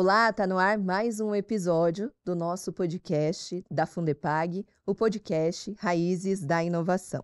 Olá, tá no ar mais um episódio do nosso podcast da Fundepag, o podcast Raízes da Inovação.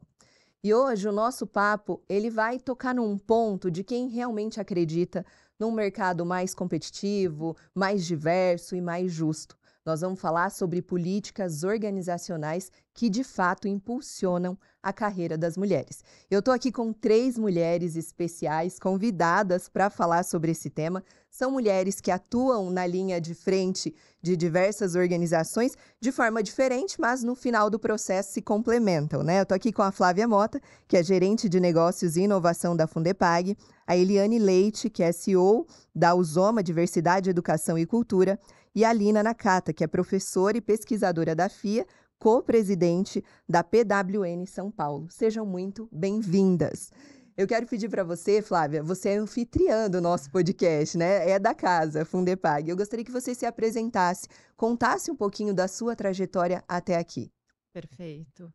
E hoje o nosso papo, ele vai tocar num ponto de quem realmente acredita num mercado mais competitivo, mais diverso e mais justo. Nós vamos falar sobre políticas organizacionais que, de fato, impulsionam a carreira das mulheres. Eu estou aqui com 3 mulheres especiais convidadas para falar sobre esse tema. São mulheres que atuam na linha de frente de diversas organizações de forma diferente, mas no final do processo se complementam, né? Eu estou aqui com a Flávia Mota, que é gerente de negócios e inovação da Fundepag, a Eliane Leite, que é CEO da Uzoma Diversidade, Educação e Cultura, e a Lina Nakata, que é professora e pesquisadora da FIA, co-presidente da PWN São Paulo. Sejam muito bem-vindas. Eu quero pedir para você, Flávia, você é anfitriã do nosso podcast, né? É da casa, Fundepag. Eu gostaria que você se apresentasse, contasse um pouquinho da sua trajetória até aqui. Perfeito.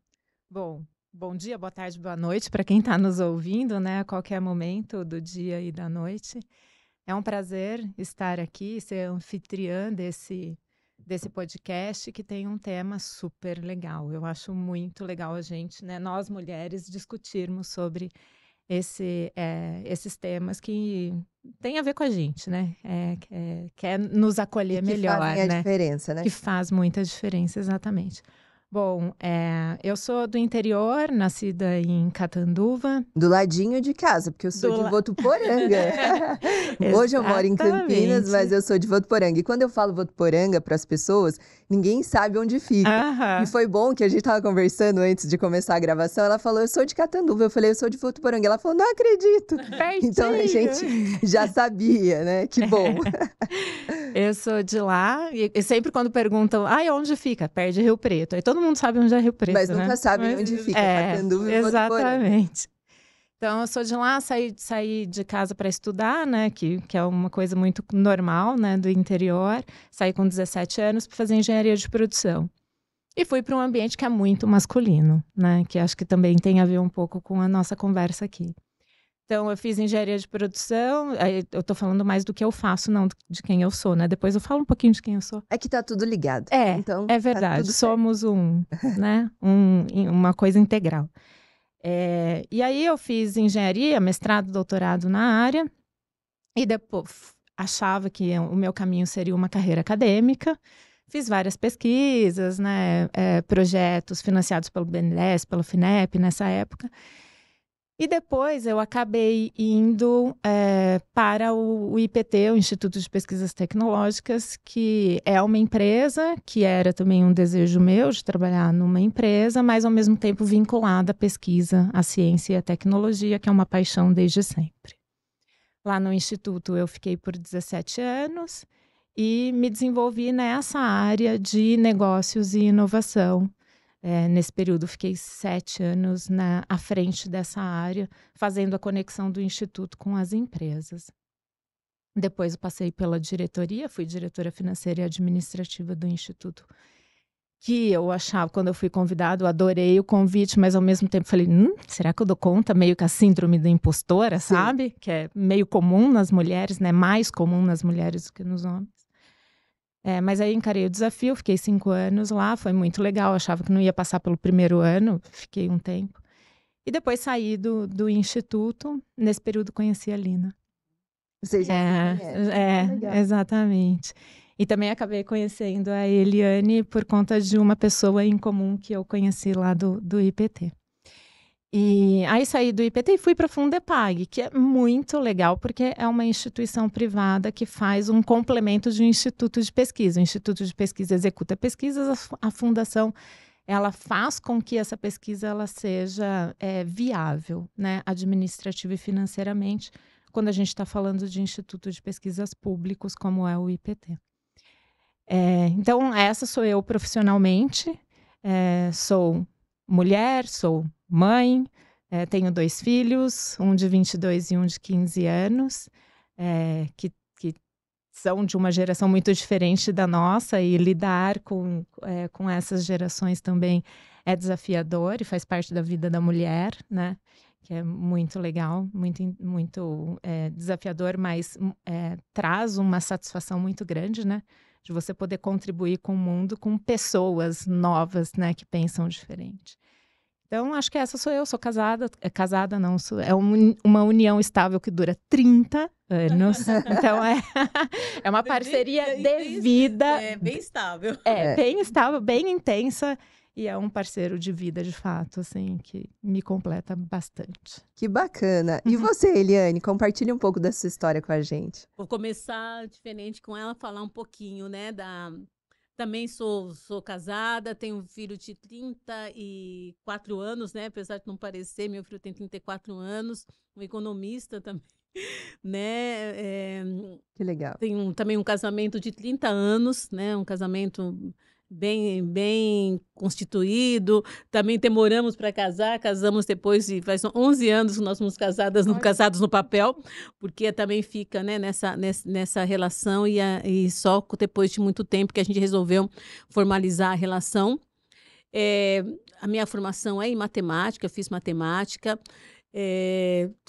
Bom dia, boa tarde, boa noite para quem está nos ouvindo, né? A qualquer momento do dia e da noite. É um prazer estar aqui, ser anfitriã desse podcast que tem um tema super legal. Eu acho muito legal a gente, né, nós mulheres, discutirmos sobre esses temas que têm a ver com a gente, né? Quer nos acolher melhor, né? Que fazem a diferença, né? Que faz muita diferença, exatamente. Bom, eu sou do interior, nascida em Catanduva. Do ladinho de casa, porque eu sou de Votuporanga. Hoje eu moro em Campinas, mas eu sou de Votuporanga. E quando eu falo Votuporanga para as pessoas, ninguém sabe onde fica. E foi bom que a gente estava conversando antes de começar a gravação. Ela falou, eu sou de Catanduva. Eu falei, eu sou de Votuporanga. Ela falou, não acredito. Pertinho. Então a gente já sabia, né? Que bom. Eu sou de lá. E sempre quando perguntam, onde fica? Perto de Rio Preto. Aí todo mundo sabe onde é Rio Preto, mas nunca sabem onde fica, Catanduva e exatamente. Então, eu sou de lá, saí de casa para estudar, né, que é uma coisa muito normal, né, do interior. Saí com 17 anos para fazer engenharia de produção. E fui para um ambiente que é muito masculino, né, que acho que também tem a ver um pouco com a nossa conversa aqui. Então, eu fiz engenharia de produção, eu estou falando mais do que eu faço, não de quem eu sou, né? Depois eu falo um pouquinho de quem eu sou. É que tá tudo ligado. Então, é verdade, tá somos uma coisa integral. E aí eu fiz engenharia, mestrado, doutorado na área, e depois achava que o meu caminho seria uma carreira acadêmica. Fiz várias pesquisas, né? Projetos financiados pelo BNDES, pelo FINEP nessa época. E depois eu acabei indo para o IPT, o Instituto de Pesquisas Tecnológicas, que é uma empresa, que era também um desejo meu de trabalhar numa empresa, mas ao mesmo tempo vinculada à pesquisa, à ciência e à tecnologia, que é uma paixão desde sempre. Lá no Instituto eu fiquei por 17 anos e me desenvolvi nessa área de negócios e inovação. Nesse período, fiquei 7 anos à frente dessa área, fazendo a conexão do Instituto com as empresas. Depois, eu passei pela diretoria, fui diretora financeira e administrativa do Instituto, que eu achava, quando eu fui convidada, eu adorei o convite, mas ao mesmo tempo falei, será que eu dou conta? Meio que a síndrome da impostora, Sim. Sabe? Que é meio comum nas mulheres, né? Mais comum nas mulheres do que nos homens. Mas aí encarei o desafio, fiquei 5 anos lá, foi muito legal, achava que não ia passar pelo primeiro ano, fiquei um tempo. E depois saí do Instituto, nesse período conheci a Lina. Você já conhece. Exatamente. E também acabei conhecendo a Eliane por conta de uma pessoa em comum que eu conheci lá do IPT. E aí saí do IPT e fui para a Fundepag, que é muito legal, porque é uma instituição privada que faz um complemento de um instituto de pesquisa. O instituto de pesquisa executa pesquisas, a fundação ela faz com que essa pesquisa ela seja viável, né, administrativa e financeiramente, quando a gente está falando de instituto de pesquisas públicos, como é o IPT. Então, essa sou eu profissionalmente, sou mulher, sou mãe, tenho 2 filhos, um de 22 e um de 15 anos, que são de uma geração muito diferente da nossa, e lidar com essas gerações também é desafiador e faz parte da vida da mulher, né? que é muito legal, muito desafiador, mas traz uma satisfação muito grande, né? De você poder contribuir com o mundo, com pessoas novas, né? Que pensam diferente. Então, acho que essa sou eu, sou casada. Casada não, uma união estável que dura 30 anos. Então, é uma parceria de vida. É bem estável. Bem estável, bem intensa. E é um parceiro de vida, de fato, assim, que me completa bastante. Que bacana. E você, Eliane, compartilhe um pouco da sua história com a gente. Vou começar diferente com ela, falar um pouquinho, né, Também sou casada, tenho um filho de 34 anos, né? Apesar de não parecer, meu filho tem 34 anos, um economista também, né? Que legal. Tenho também um casamento de 30 anos, né? Um casamento bem constituído. Também demoramos para casar, casamos depois de... Faz 11 anos que nós fomos casados no papel, porque também fica, né, nessa relação e só depois de muito tempo que a gente resolveu formalizar a relação. A minha formação é em matemática, eu fiz matemática.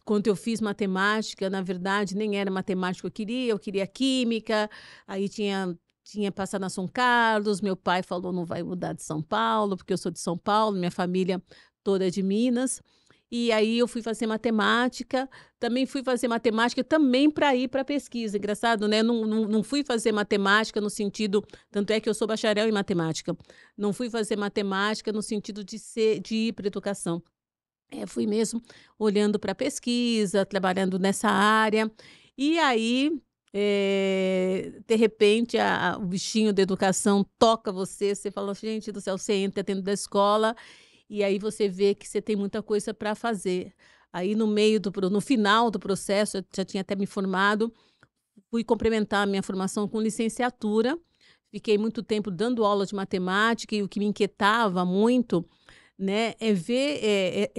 Quando eu fiz matemática, na verdade, nem era matemática que eu queria química, aí tinha passado na São Carlos, meu pai falou, não vai mudar de São Paulo, porque eu sou de São Paulo, minha família toda é de Minas, e aí eu fui fazer matemática, também para ir para pesquisa, engraçado, né? Não fui fazer matemática no sentido, tanto é que eu sou bacharel em matemática, não fui fazer matemática no sentido de ir para educação. Fui mesmo olhando para pesquisa, trabalhando nessa área, e aí... de repente o bichinho da educação toca você fala, gente do céu, você entra dentro da escola e aí você vê que você tem muita coisa para fazer. Aí no final do processo, eu já tinha até me formado, fui complementar a minha formação com licenciatura, fiquei muito tempo dando aula de matemática e o que me inquietava muito, né, é ver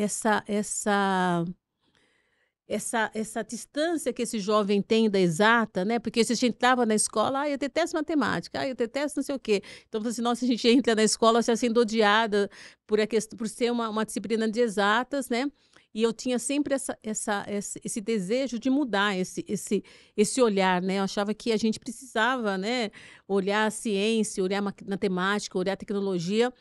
essa distância que esse jovem tem da exata, né? Porque se a gente estava na escola, eu detesto matemática, eu detesto não sei o quê. Então, assim, nossa, a gente entra na escola se sendo odiada por ser uma disciplina de exatas, né? E eu tinha sempre esse desejo de mudar esse olhar, né? Eu achava que a gente precisava, né, olhar a ciência, olhar a matemática, olhar a tecnologia,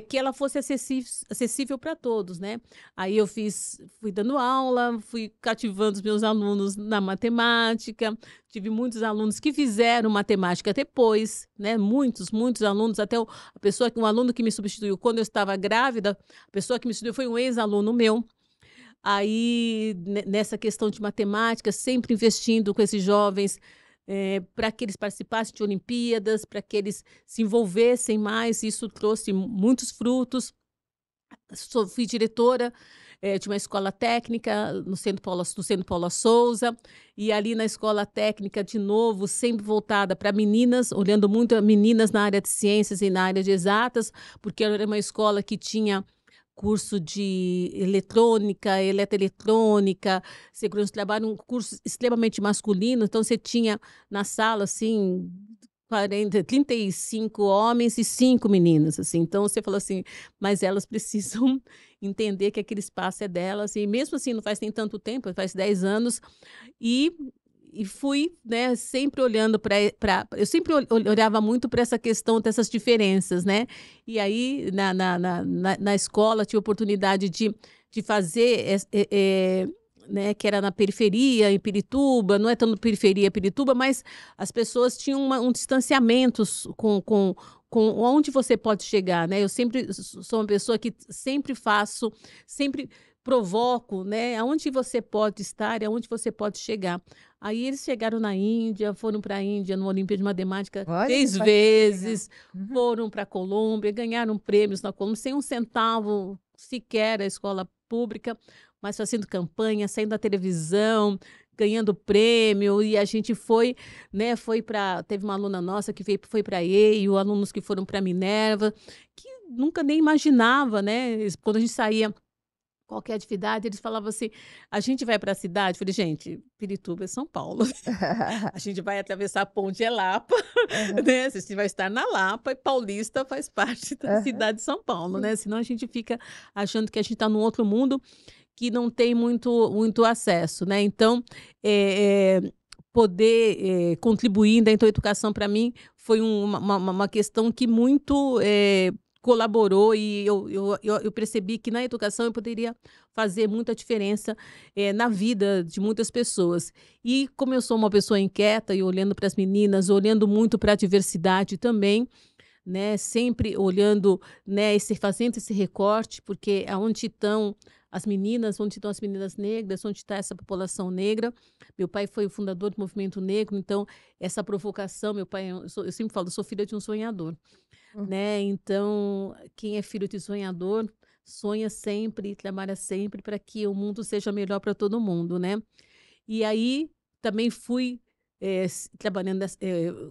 que ela fosse acessível para todos, né? Aí eu fui dando aula, fui cativando os meus alunos na matemática, tive muitos alunos que fizeram matemática depois, né? Muitos alunos, até um aluno que me substituiu quando eu estava grávida, a pessoa que me substituiu foi um ex-aluno meu. Aí, nessa questão de matemática, sempre investindo com esses jovens para que eles participassem de Olimpíadas, para que eles se envolvessem mais, isso trouxe muitos frutos. Fui diretora de uma escola técnica no Centro Paula Souza, e ali na escola técnica, de novo, sempre voltada para meninas, olhando muito meninas na área de ciências e na área de exatas, porque era uma escola que tinha curso de eletrônica, eletroeletrônica, segurança do trabalho, um curso extremamente masculino. Então, você tinha na sala, assim, 35 homens e 5 meninas, assim. Então, você falou assim, mas elas precisam entender que aquele espaço é delas. E mesmo assim, não faz nem tanto tempo, faz 10 anos. E fui, né, sempre olhando eu sempre olhava muito para essa questão dessas diferenças, né? E aí, na escola, tive a oportunidade de fazer, né, que era na periferia, em Pirituba, não é tão periferia, Pirituba, mas as pessoas tinham um distanciamento com onde você pode chegar, né? Eu sempre sou uma pessoa que sempre provoco, né? Aonde você pode estar e aonde você pode chegar. Aí eles chegaram na Índia, foram para a Índia no Olimpíada de Matemática 3 vezes, foram para a Colômbia, ganharam prêmios na Colômbia, sem um centavo sequer a escola pública, mas fazendo campanha, saindo da televisão, ganhando prêmio, e a gente foi, né, teve uma aluna nossa que foi para a Yale, alunos que foram para a Minerva, que nunca nem imaginava, né, quando a gente saía qualquer atividade, eles falavam assim, a gente vai para a cidade? Eu falei, gente, Pirituba é São Paulo. A gente vai atravessar a ponte Lapa, né? A gente vai estar na Lapa, e Paulista faz parte da cidade de São Paulo, né? Senão a gente fica achando que a gente está num outro mundo, que não têm muito acesso, né? Então, poder contribuir dentro da educação, para mim, foi uma questão que muito colaborou, e eu percebi que na educação eu poderia fazer muita diferença na vida de muitas pessoas. E como eu sou uma pessoa inquieta e olhando para as meninas, olhando muito para a diversidade também, né, sempre olhando, né, fazendo esse recorte, porque aonde estão as meninas, onde estão as meninas negras, onde está essa população negra. Meu pai foi o fundador do movimento negro, então essa provocação, meu pai, eu sempre falo, eu sou filha de um sonhador, né? Então, quem é filho de sonhador sonha sempre, trabalha sempre para que o mundo seja melhor para todo mundo, né? E aí também fui trabalhando,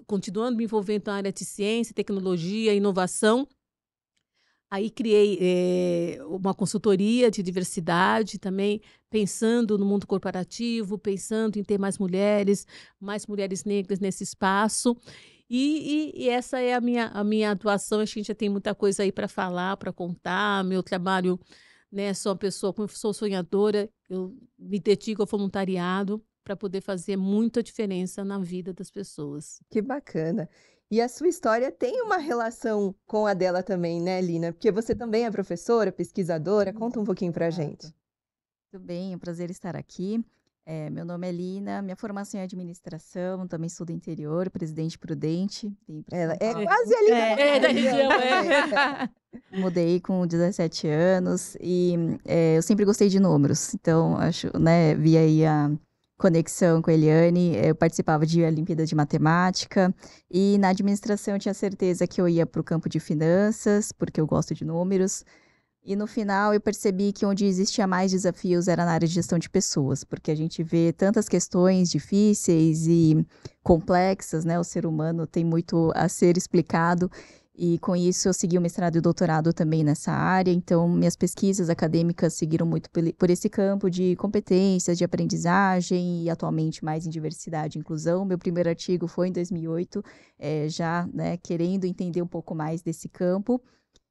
continuando me envolvendo na área de ciência, tecnologia, inovação. Aí criei uma consultoria de diversidade também, pensando no mundo corporativo, pensando em ter mais mulheres negras nesse espaço. E essa é a minha atuação. A gente já tem muita coisa aí para falar, para contar. Meu trabalho, né, sou uma pessoa, como eu sou sonhadora, eu me dedico ao voluntariado para poder fazer muita diferença na vida das pessoas. Que bacana. E a sua história tem uma relação com a dela também, né, Lina? Porque você também é professora, pesquisadora. Conta um pouquinho pra gente. Tudo bem, é um prazer estar aqui. Meu nome é Lina, minha formação é em administração, também estudo interior, Presidente Prudente. Ela é quase a Lina. Da região, Mudei com 17 anos e eu sempre gostei de números, então acho, né, vi aí a conexão com a Eliane. Eu participava de Olimpíadas de Matemática e na administração eu tinha certeza que eu ia para o campo de finanças, porque eu gosto de números. E no final eu percebi que onde existia mais desafios era na área de gestão de pessoas, porque a gente vê tantas questões difíceis e complexas, né? O ser humano tem muito a ser explicado. E com isso eu segui o mestrado e o doutorado também nessa área, então minhas pesquisas acadêmicas seguiram muito por esse campo de competências, de aprendizagem e atualmente mais em diversidade e inclusão. Meu primeiro artigo foi em 2008, já, né, querendo entender um pouco mais desse campo.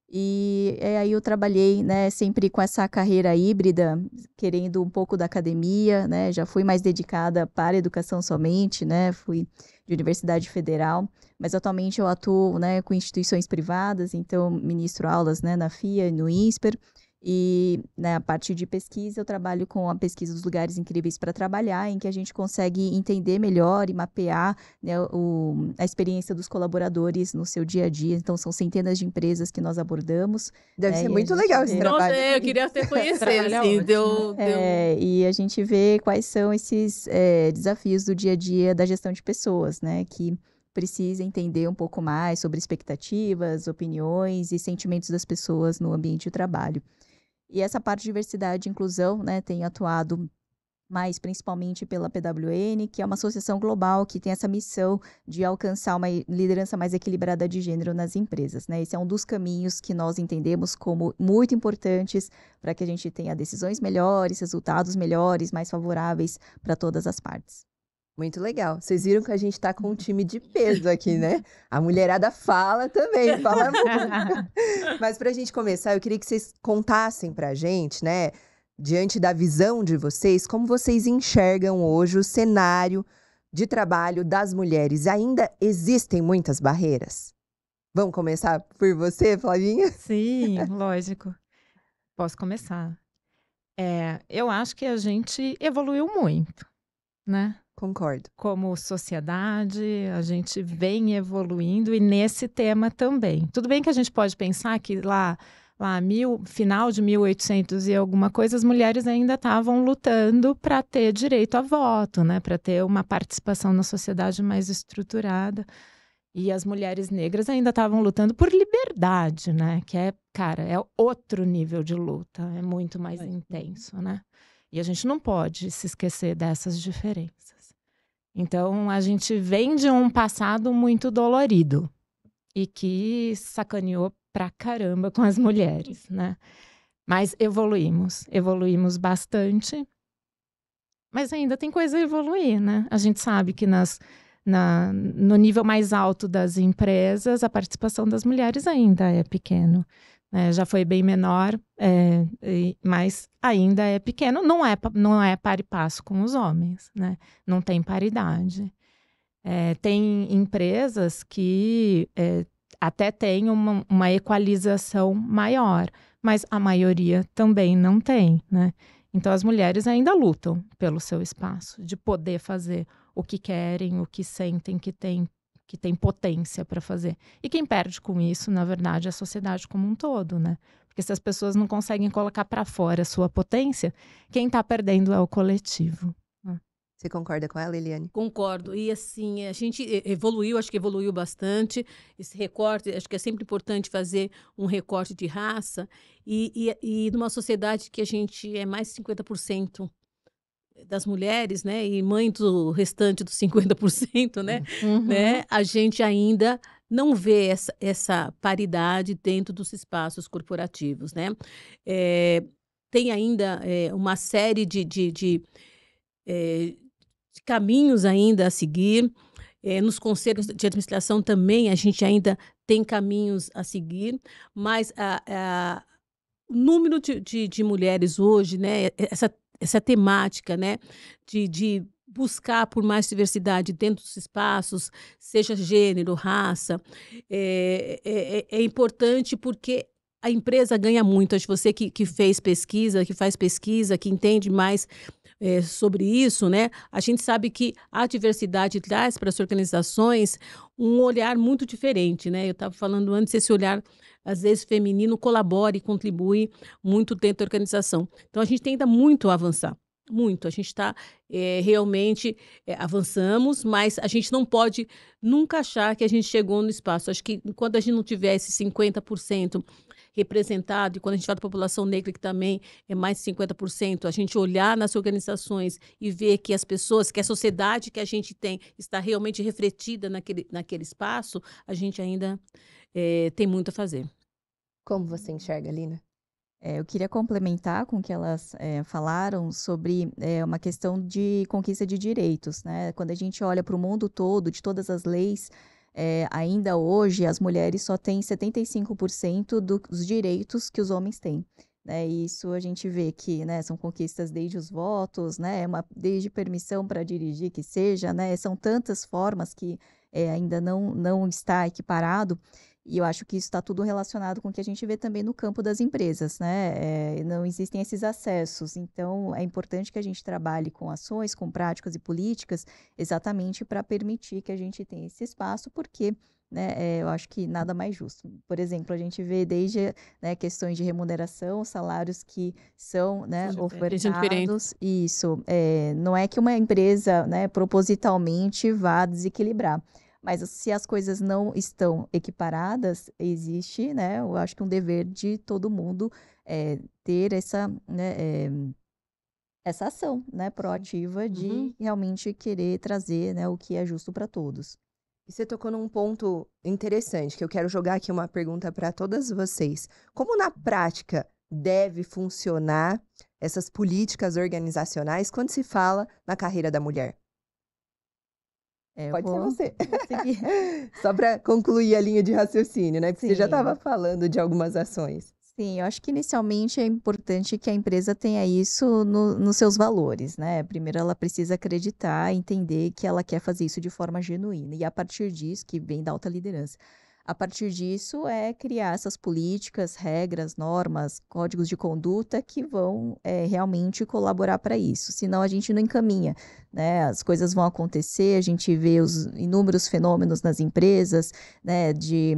E aí eu trabalhei, né, sempre com essa carreira híbrida, querendo um pouco da academia, né, já fui mais dedicada para a educação somente, né, fui de Universidade Federal, mas atualmente eu atuo, né, com instituições privadas, então ministro aulas, né, na FIA e no INSPER, e na parte de pesquisa eu trabalho com a pesquisa dos lugares incríveis para trabalhar, em que a gente consegue entender melhor e mapear, né, a experiência dos colaboradores no seu dia a dia. Então são centenas de empresas que nós abordamos. Deve ser muito legal esse trabalho. Eu queria até conhecer, assim, e a gente vê quais são esses desafios do dia a dia da gestão de pessoas, né, que precisa entender um pouco mais sobre expectativas, opiniões e sentimentos das pessoas no ambiente de trabalho. E essa parte de diversidade e inclusão, né, tem atuado mais principalmente pela PWN, que é uma associação global que tem essa missão de alcançar uma liderança mais equilibrada de gênero nas empresas, né? Esse é um dos caminhos que nós entendemos como muito importantes para que a gente tenha decisões melhores, resultados melhores, mais favoráveis para todas as partes. Muito legal. Vocês viram que a gente está com um time de peso aqui, né? A mulherada fala também, fala muito. Mas para a gente começar, eu queria que vocês contassem para a gente, né? Diante da visão de vocês, como vocês enxergam hoje o cenário de trabalho das mulheres? Ainda existem muitas barreiras? Vamos começar por você, Flavinha? Sim, lógico. Posso começar. Eu acho que a gente evoluiu muito, né? Concordo. Como sociedade, a gente vem evoluindo e nesse tema também. Tudo bem que a gente pode pensar que lá final de 1800 e alguma coisa, as mulheres ainda estavam lutando para ter direito a voto, né? Para ter uma participação na sociedade mais estruturada. E as mulheres negras ainda estavam lutando por liberdade, né? Que é outro nível de luta, é muito mais intenso, né? E a gente não pode se esquecer dessas diferenças. Então, a gente vem de um passado muito dolorido e que sacaneou pra caramba com as mulheres, né? Mas evoluímos bastante, mas ainda tem coisa a evoluir, né? A gente sabe que nas no nível mais alto das empresas, a participação das mulheres ainda é pequeno. Já foi bem menor, mas ainda é pequeno. Não é par e passo com os homens, né? Não tem paridade. Tem empresas que até têm uma equalização maior, mas a maioria também não tem, né? Então, as mulheres ainda lutam pelo seu espaço, de poder fazer o que querem, o que sentem que tem potência para fazer. E quem perde com isso, na verdade, é a sociedade como um todo, né? Porque se as pessoas não conseguem colocar para fora a sua potência, quem está perdendo é o coletivo. Você concorda com ela, Eliane? Concordo. E assim, a gente evoluiu, acho que evoluiu bastante. Esse recorte, acho que é sempre importante fazer um recorte de raça. E numa sociedade que a gente é mais de 50% das mulheres, né? E mãe do restante dos 50%, né? Né? A gente ainda não vê essa paridade dentro dos espaços corporativos, né? Tem ainda uma série de caminhos ainda a seguir. Nos conselhos de administração também a gente ainda tem caminhos a seguir, mas o número de mulheres hoje, né, essa temática, né, de buscar por mais diversidade dentro dos espaços, seja gênero, raça, é importante porque a empresa ganha muito. Acho que você que fez pesquisa, que faz pesquisa, que entende mais sobre isso, né? A gente sabe que a diversidade traz para as organizações um olhar muito diferente, né? Eu estava falando antes, esse olhar, às vezes, feminino colabora e contribui muito dentro da organização. Então, a gente tem ainda muito a avançar. Muito. A gente está realmente avançamos, mas a gente não pode nunca achar que a gente chegou no espaço. Acho que quando a gente não tiver esse 50% representado, e quando a gente fala da população negra, que também é mais de 50%, a gente olhar nas organizações e ver que as pessoas, que a sociedade que a gente tem está realmente refletida naquele espaço, a gente ainda tem muito a fazer. Como você enxerga, Lina? Eu queria complementar com o que elas falaram sobre uma questão de conquista de direitos, né? Quando a gente olha para o mundo todo, de todas as leis, ainda hoje as mulheres só têm 75% dos direitos que os homens têm. Né? E isso a gente vê que, né, são conquistas desde os votos, né, desde permissão para dirigir, que seja, né? São tantas formas que ainda não está equiparado. E eu acho que isso está tudo relacionado com o que a gente vê também no campo das empresas, né? Não existem esses acessos. Então, é importante que a gente trabalhe com ações, com práticas e políticas, exatamente para permitir que a gente tenha esse espaço, porque, né, eu acho que nada mais justo. Por exemplo, a gente vê desde, né, questões de remuneração, salários que são, né, ofertados. Isso. Não é que uma empresa, né, propositalmente vá desequilibrar. Mas se as coisas não estão equiparadas, existe, né, eu acho que um dever de todo mundo ter essa, né, essa ação, né, proativa de realmente querer trazer, né, o que é justo para todos. E você tocou num ponto interessante, que eu quero jogar aqui uma pergunta para todas vocês. Como na prática deve funcionar essas políticas organizacionais quando se fala na carreira da mulher? Pode ser você. Só para concluir a linha de raciocínio, né? Porque você já estava falando de algumas ações. Sim, eu acho que inicialmente é importante que a empresa tenha isso nos seus valores, né? Primeiro ela precisa acreditar, entender que ela quer fazer isso de forma genuína. E a partir disso, que vem da alta liderança, a partir disso é criar essas políticas, regras, normas, códigos de conduta que vão realmente colaborar para isso. Senão a gente não encaminha, né? As coisas vão acontecer, a gente vê os inúmeros fenômenos nas empresas, né? De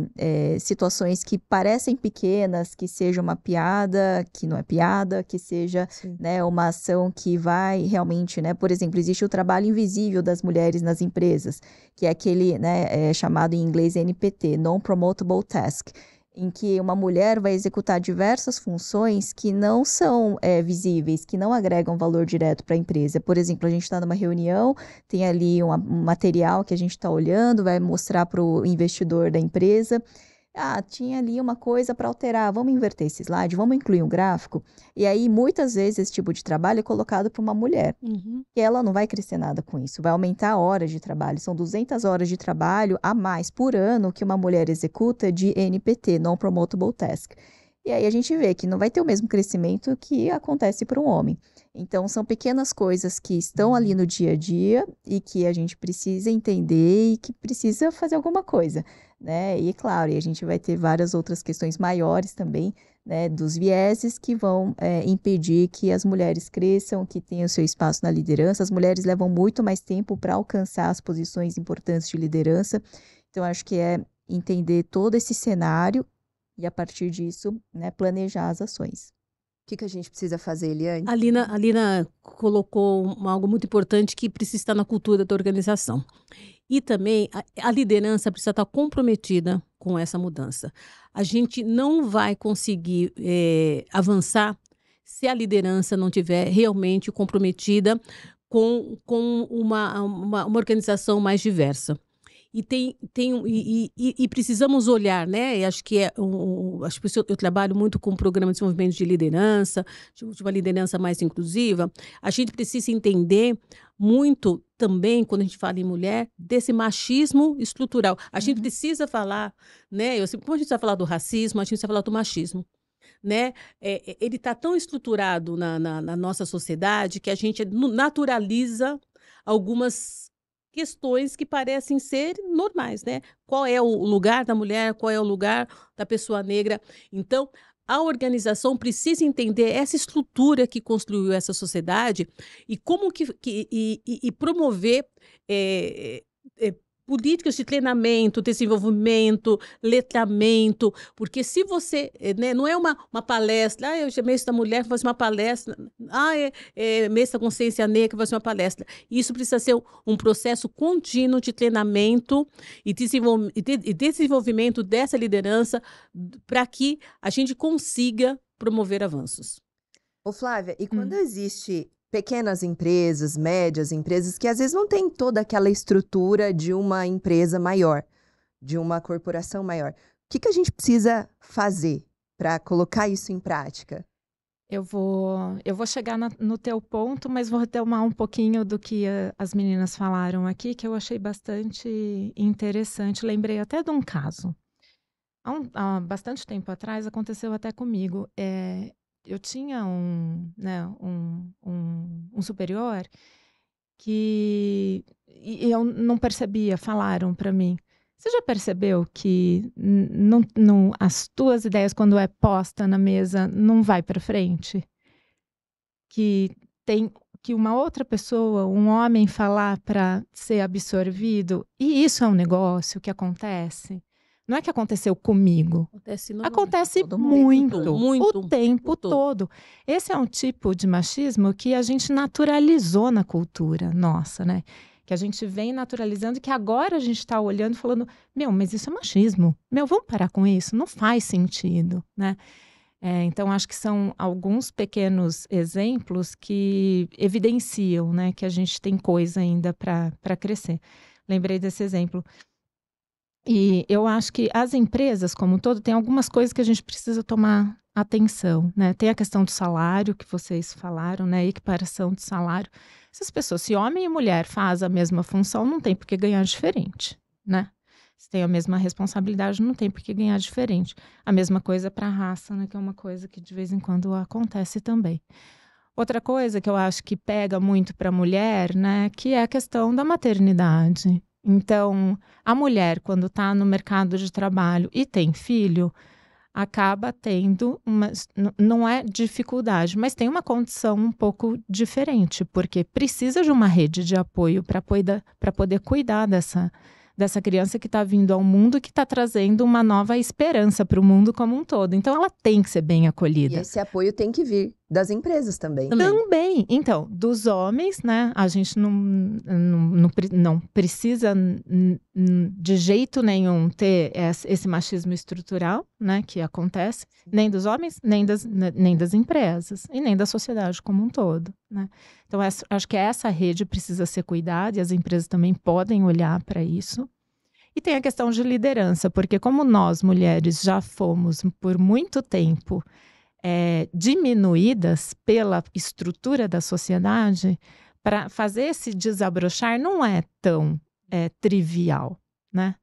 situações que parecem pequenas, que seja uma piada, que não é piada, que seja, né, uma ação que vai realmente, né? Por exemplo, existe o trabalho invisível das mulheres nas empresas, que é aquele, né, chamado em inglês NPT, Non-Promotable Task, em que uma mulher vai executar diversas funções que não são visíveis, que não agregam valor direto para a empresa. Por exemplo, a gente está numa reunião, tem ali um material que a gente está olhando, vai mostrar para o investidor da empresa, Tinha ali uma coisa para alterar, vamos inverter esse slide, vamos incluir um gráfico. E aí, muitas vezes, esse tipo de trabalho é colocado para uma mulher. E ela não vai crescer nada com isso, vai aumentar horas de trabalho. São 200 horas de trabalho a mais por ano que uma mulher executa de NPT, Non-Promotable Task. E aí a gente vê que não vai ter o mesmo crescimento que acontece para um homem. Então, são pequenas coisas que estão ali no dia a dia e que a gente precisa entender e que precisa fazer alguma coisa, né? E, claro, a gente vai ter várias outras questões maiores também, né, dos vieses que vão impedir que as mulheres cresçam, que tenham seu espaço na liderança. As mulheres levam muito mais tempo para alcançar as posições importantes de liderança. Então, acho que é entender todo esse cenário e, a partir disso, né, planejar as ações. O que a gente precisa fazer, Eliane? A Lina colocou algo muito importante que precisa estar na cultura da organização. E também a liderança precisa estar comprometida com essa mudança. A gente não vai conseguir avançar se a liderança não estiver realmente comprometida com uma organização mais diversa. E precisamos olhar, né? E acho que acho que eu trabalho muito com o programa de desenvolvimento de liderança, de uma liderança mais inclusiva. A gente precisa entender muito também, quando a gente fala em mulher, desse machismo estrutural. A gente precisa falar, né? Como a gente vai falar do racismo, a gente vai falar do machismo. Né? Ele está tão estruturado na nossa sociedade que a gente naturaliza algumas questões que parecem ser normais, né? Qual é o lugar da mulher, qual é o lugar da pessoa negra. Então, a organização precisa entender essa estrutura que construiu essa sociedade e como e promover políticas de treinamento, desenvolvimento, letramento, porque se você, né, não é uma palestra, eu chamei essa mulher para fazer uma palestra, mês da consciência negra para fazer uma palestra. Isso precisa ser um processo contínuo de treinamento e desenvolvimento dessa liderança para que a gente consiga promover avanços. Ô Flávia, e quando existe pequenas empresas, médias empresas, que às vezes não tem toda aquela estrutura de uma empresa maior, de uma corporação maior, o que a gente precisa fazer para colocar isso em prática? Eu vou chegar no teu ponto, mas vou retomar um pouquinho do que as meninas falaram aqui, que eu achei bastante interessante. Lembrei até de um caso. Há bastante tempo atrás, aconteceu até comigo. Eu tinha um superior que eu não percebia, falaram para mim. Você já percebeu que as tuas ideias, quando é posta na mesa, não vai para frente? Que tem que uma outra pessoa, um homem, falar para ser absorvido? E isso é um negócio que acontece? Não é que aconteceu comigo. Acontece muito, o tempo todo. Esse é um tipo de machismo que a gente naturalizou na cultura nossa, né? Que a gente vem naturalizando e que agora a gente está olhando e falando, mas isso é machismo. Vamos parar com isso? Não faz sentido, né? Então, acho que são alguns pequenos exemplos que evidenciam, né, que a gente tem coisa ainda para crescer. Lembrei desse exemplo. E eu acho que as empresas, como um todo, tem algumas coisas que a gente precisa tomar atenção, né? Tem a questão do salário, que vocês falaram, né? Equiparação de salário. Essas pessoas, se homem e mulher fazem a mesma função, não tem por que ganhar diferente, né? Se tem a mesma responsabilidade, não tem por que ganhar diferente. A mesma coisa para a raça, né? Que é uma coisa que de vez em quando acontece também. Outra coisa que eu acho que pega muito para a mulher, né? Que é a questão da maternidade. Então, a mulher, quando está no mercado de trabalho e tem filho, acaba tendo não é dificuldade, mas tem uma condição um pouco diferente, porque precisa de uma rede de apoio para poder cuidar dessa criança que está vindo ao mundo e que está trazendo uma nova esperança para o mundo como um todo. Então, ela tem que ser bem acolhida. E esse apoio tem que vir das empresas também. Também. Então, dos homens, né? A gente não precisa de jeito nenhum ter esse machismo estrutural, né? Que acontece, nem dos homens, nem das empresas, e nem da sociedade como um todo, né? Então, acho que essa rede precisa ser cuidada e as empresas também podem olhar para isso. E tem a questão de liderança, porque como nós, mulheres, já fomos por muito tempo diminuídas pela estrutura da sociedade, para fazer esse desabrochar não é tão trivial, né?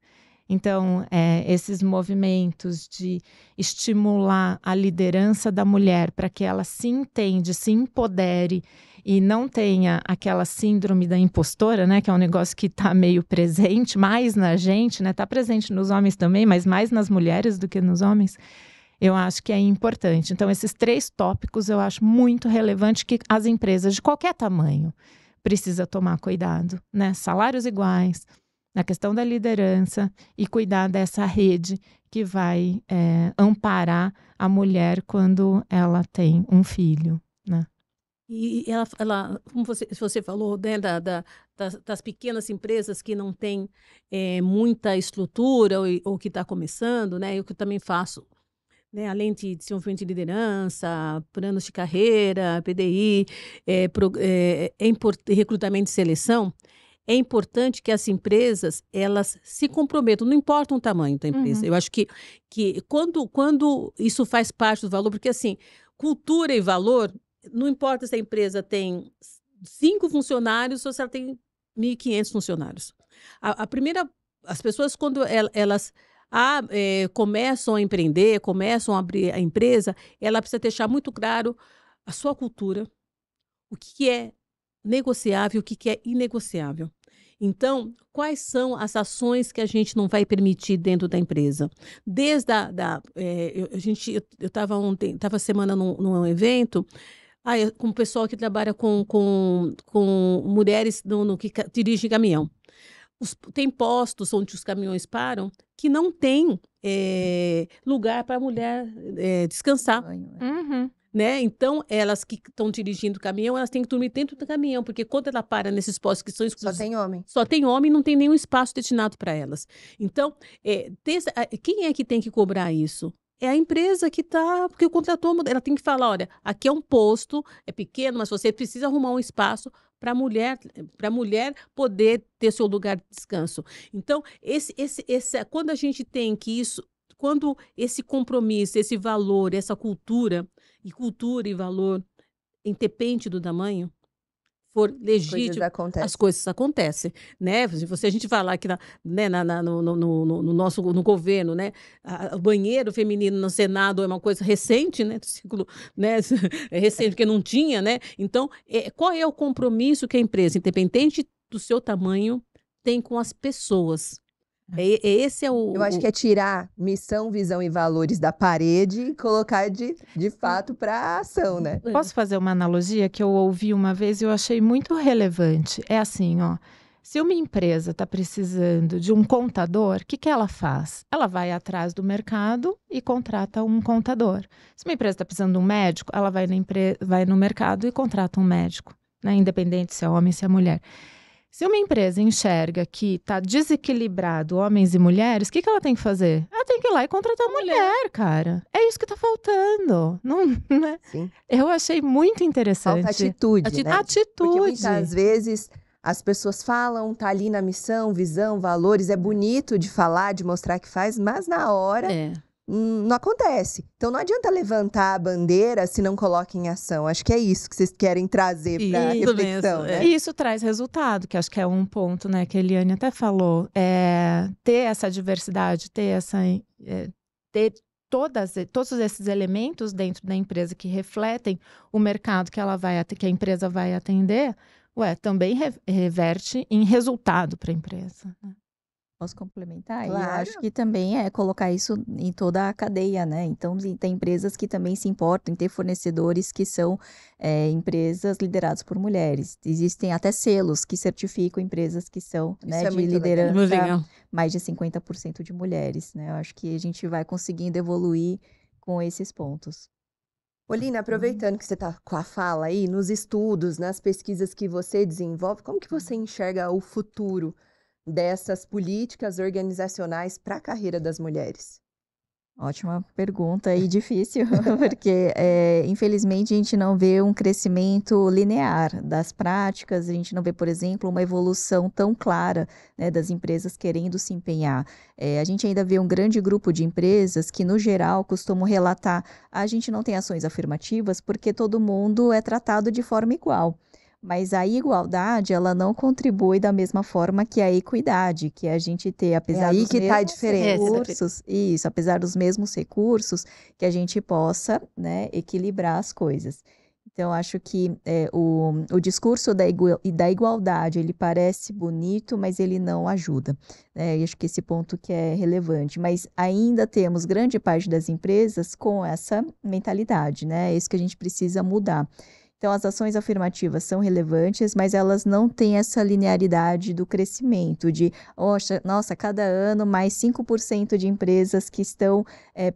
Então, esses movimentos de estimular a liderança da mulher para que ela se entenda, se empodere e não tenha aquela síndrome da impostora, né? Que é um negócio que está meio presente, mais na gente, né? Está presente nos homens também, mas mais nas mulheres do que nos homens. Eu acho que é importante. Então, esses 3 tópicos eu acho muito relevante que as empresas de qualquer tamanho precisam tomar cuidado, né? Salários iguais, na questão da liderança e cuidar dessa rede que vai amparar a mulher quando ela tem um filho, né? E ela como você falou, né, das pequenas empresas que não têm muita estrutura ou que está começando, né? Eu que também faço, né, além de desenvolvimento de liderança, planos de carreira, PDI, recrutamento e seleção, é importante que as empresas elas se comprometam, não importa o tamanho da empresa. Uhum. Eu acho que quando isso faz parte do valor, porque assim, cultura e valor, não importa se a empresa tem 5 funcionários ou se ela tem 1.500 funcionários. As pessoas, quando elas começam a empreender, começam a abrir a empresa, ela precisa deixar muito claro a sua cultura, o que é negociável, o que é inegociável. Então, quais são as ações que a gente não vai permitir dentro da empresa? Desde eu estava semana num evento, com o pessoal que trabalha com mulheres que dirigem caminhão. Tem postos onde os caminhões param que não tem lugar para a mulher descansar. Uhum. Né? Então, elas que estão dirigindo o caminhão, elas têm que dormir dentro do caminhão, porque quando ela para nesses postos que são exclusivos... Só tem homem. Só tem homem e não tem nenhum espaço destinado para elas. Então, quem é que tem que cobrar isso? É a empresa que está... Porque o contratou, ela tem que falar, olha, aqui é um posto, é pequeno, mas você precisa arrumar um espaço para a mulher poder ter seu lugar de descanso. Então, quando a gente tem que isso... Quando esse compromisso, esse valor, essa cultura e valor, independente do tamanho, for legítimo, as coisas acontecem, né? Se a gente falar aqui no governo, né? O banheiro feminino no Senado é uma coisa recente, né? Do ciclo, né? É recente porque não tinha, né? Então, qual é o compromisso que a empresa, independente do seu tamanho, tem com as pessoas? Esse é o... Eu acho que é tirar missão, visão e valores da parede e colocar de fato para a ação, né? Posso fazer uma analogia que eu ouvi uma vez e eu achei muito relevante? É assim, ó. Se uma empresa está precisando de um contador, o que ela faz? Ela vai atrás do mercado e contrata um contador. Se uma empresa está precisando de um médico, ela vai no mercado e contrata um médico, né? Independente se é homem ou se é mulher. Se uma empresa enxerga que está desequilibrado homens e mulheres, o que ela tem que fazer? Ela tem que ir lá e contratar mulher, cara. É isso que está faltando. Não, né? Sim. Eu achei muito interessante. Falta atitude, né? Atitude. Porque muitas vezes as pessoas falam, tá ali na missão, visão, valores, é bonito de falar, de mostrar que faz, mas na hora... não acontece. Então não adianta levantar a bandeira se não coloca em ação. Acho que é isso que vocês querem trazer para a reflexão, né? E isso traz resultado, que acho que é um ponto, né, que a Eliane até falou. Ter essa diversidade, ter todos esses elementos dentro da empresa que refletem o mercado que a empresa vai atender, também reverte em resultado para a empresa, né? Posso complementar? Claro. E eu acho que também é colocar isso em toda a cadeia, né? Então, tem empresas que também se importam em ter fornecedores que são empresas lideradas por mulheres. Existem até selos que certificam empresas que são, né, de liderança mais de 50% de mulheres, né? Eu acho que a gente vai conseguindo evoluir com esses pontos. Olina, aproveitando que você está com a fala aí, nos estudos, nas pesquisas que você desenvolve, como que você enxerga o futuro dessas políticas organizacionais para a carreira das mulheres? Ótima pergunta e difícil, porque infelizmente a gente não vê um crescimento linear das práticas, a gente não vê, por exemplo, uma evolução tão clara, né, das empresas querendo se empenhar. A gente ainda vê um grande grupo de empresas que, no geral, costumam relatar: a gente não tem ações afirmativas porque todo mundo é tratado de forma igual. Mas a igualdade, ela não contribui da mesma forma que a equidade, que a gente ter, apesar aí dos que tá a mesmos diferença. recursos, isso, apesar dos mesmos recursos, que a gente possa, né, equilibrar as coisas. Então, acho que o discurso da igualdade, ele parece bonito, mas ele não ajuda, né? E acho que esse ponto que é relevante. Mas ainda temos grande parte das empresas com essa mentalidade, né? É isso que a gente precisa mudar. Então, as ações afirmativas são relevantes, mas elas não têm essa linearidade do crescimento, de, nossa, cada ano mais 5% de empresas que estão